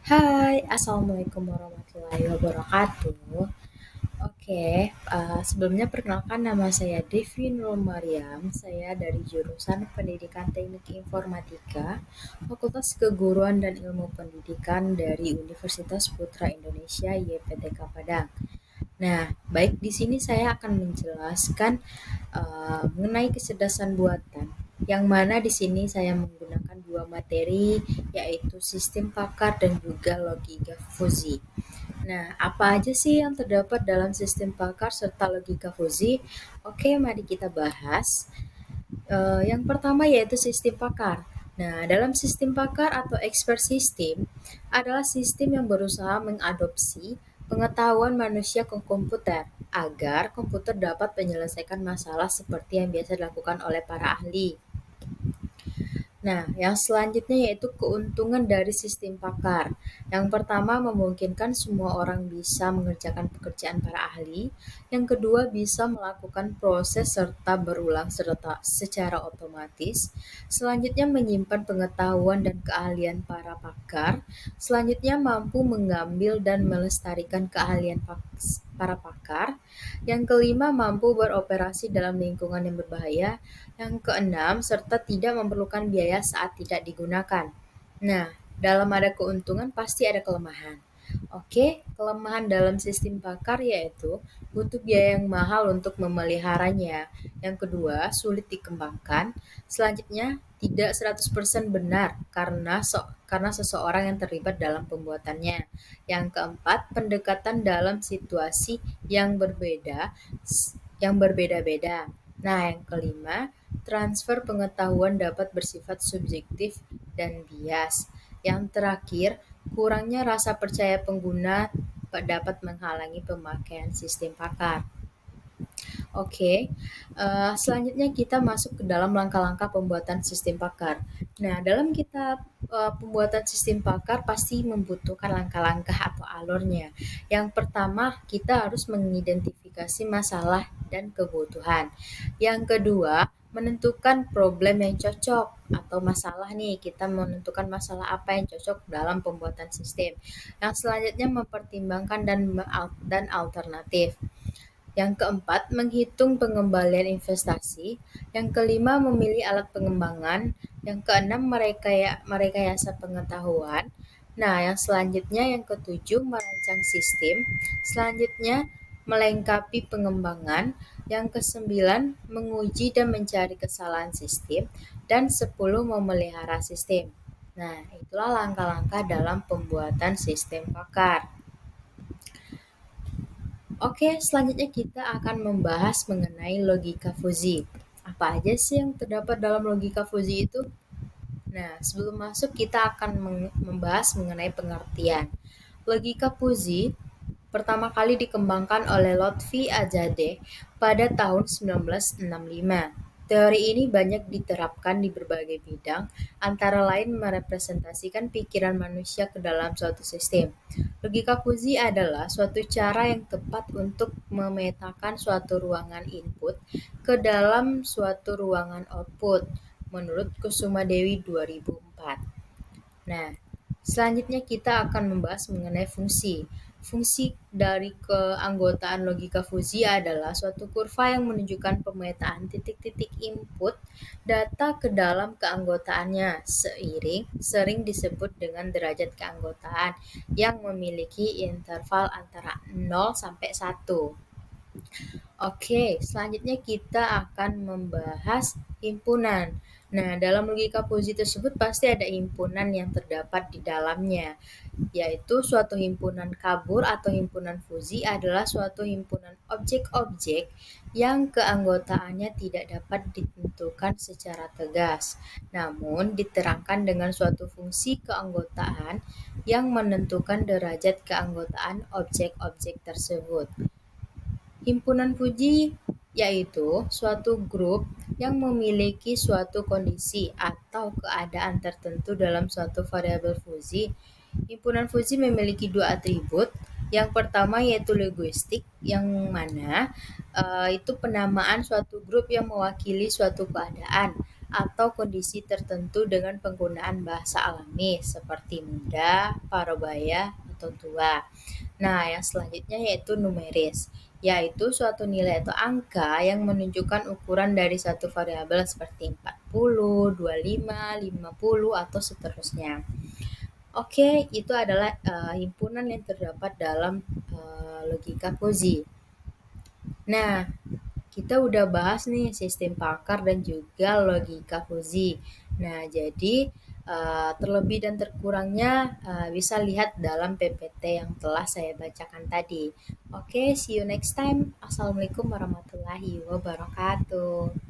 Hai, Assalamualaikum warahmatullahi wabarakatuh. Sebelumnya perkenalkan nama saya Devi Nur Mariam. Saya dari jurusan Pendidikan Teknik Informatika, Fakultas Keguruan dan Ilmu Pendidikan dari Universitas Putra Indonesia YPTK Padang. Nah, baik di sini saya akan menjelaskan mengenai kecerdasan buatan. Yang mana di sini saya menggunakan dua materi, yaitu sistem pakar dan juga logika fuzzy. Nah, apa aja sih yang terdapat dalam sistem pakar serta logika fuzzy? Oke, mari kita bahas. Yang pertama yaitu sistem pakar. Nah, dalam sistem pakar atau expert system adalah sistem yang berusaha mengadopsi pengetahuan manusia ke komputer agar komputer dapat menyelesaikan masalah seperti yang biasa dilakukan oleh para ahli. Nah, yang selanjutnya yaitu keuntungan dari sistem pakar. Yang pertama, memungkinkan semua orang bisa mengerjakan pekerjaan para ahli. Yang kedua, bisa melakukan proses serta berulang serta secara otomatis. Selanjutnya, menyimpan pengetahuan dan keahlian para pakar. Selanjutnya, mampu mengambil dan melestarikan keahlian para pakar. Yang kelima, mampu beroperasi dalam lingkungan yang berbahaya. Yang keenam, serta tidak memerlukan biaya saat tidak digunakan. Nah, dalam ada keuntungan pasti ada kelemahan. Oke, kelemahan dalam sistem pakar yaitu butuh biaya yang mahal untuk memeliharanya. Yang kedua, sulit dikembangkan. Selanjutnya, tidak 100% benar karena seseorang yang terlibat dalam pembuatannya. Yang keempat, pendekatan dalam situasi yang berbeda-beda. Nah, yang kelima, transfer pengetahuan dapat bersifat subjektif dan bias. Yang terakhir, kurangnya rasa percaya pengguna dapat menghalangi pemakaian sistem pakar. Selanjutnya kita masuk ke dalam langkah-langkah pembuatan sistem pakar. Nah, dalam kita pembuatan sistem pakar pasti membutuhkan langkah-langkah atau alurnya. Yang pertama, kita harus mengidentifikasi masalah dan kebutuhan. Yang kedua, menentukan problem yang cocok atau masalah nih, kita menentukan masalah apa yang cocok dalam pembuatan sistem. Yang selanjutnya mempertimbangkan dan alternatif. Yang keempat, menghitung pengembalian investasi. Yang kelima, memilih alat pengembangan. Yang keenam, merekayasa pengetahuan. Nah, yang selanjutnya yang ketujuh, merancang sistem. Selanjutnya, melengkapi pengembangan. Yang kesembilan, menguji dan mencari kesalahan sistem. Dan 10, memelihara sistem. Nah, itulah langkah-langkah dalam pembuatan sistem pakar. Oke, selanjutnya kita akan membahas mengenai logika fuzzy. Apa aja sih yang terdapat dalam logika fuzzy itu? Nah, sebelum masuk kita akan membahas mengenai pengertian. Logika fuzzy pertama kali dikembangkan oleh Lotfi Azadeh pada tahun 1965. Teori ini banyak diterapkan di berbagai bidang, antara lain merepresentasikan pikiran manusia ke dalam suatu sistem. Logika fuzzy adalah suatu cara yang tepat untuk memetakan suatu ruangan input ke dalam suatu ruangan output, menurut Kusuma Dewi 2004. Nah, selanjutnya kita akan membahas mengenai fungsi. Fungsi dari keanggotaan logika fuzzy adalah suatu kurva yang menunjukkan pemetaan titik-titik input data ke dalam keanggotaannya sering disebut dengan derajat keanggotaan yang memiliki interval antara 0 sampai 1. Oke, selanjutnya kita akan membahas himpunan. Nah, dalam logika fuzzy tersebut pasti ada himpunan yang terdapat di dalamnya, yaitu suatu himpunan kabur atau himpunan fuzzy adalah suatu himpunan objek-objek yang keanggotaannya tidak dapat ditentukan secara tegas, namun diterangkan dengan suatu fungsi keanggotaan yang menentukan derajat keanggotaan objek-objek tersebut. Himpunan Fuji yaitu suatu grup yang memiliki suatu kondisi atau keadaan tertentu dalam suatu variabel Fuji. Himpunan Fuji memiliki dua atribut. Yang pertama yaitu linguistik, yang mana itu penamaan suatu grup yang mewakili suatu keadaan. atau kondisi tertentu dengan penggunaan bahasa alami seperti muda, parubaya, atau tua. Nah, yang selanjutnya yaitu numeris, yaitu suatu nilai atau angka yang menunjukkan ukuran dari satu variabel seperti 40, 25, 50, atau seterusnya. Oke, itu adalah himpunan yang terdapat dalam logika fuzzy. Nah, kita udah bahas nih sistem Parker dan juga logika fuzzy. Nah, jadi terlebih dan terkurangnya bisa lihat dalam PPT yang telah saya bacakan tadi. Oke, see you next time. Assalamualaikum warahmatullahi wabarakatuh.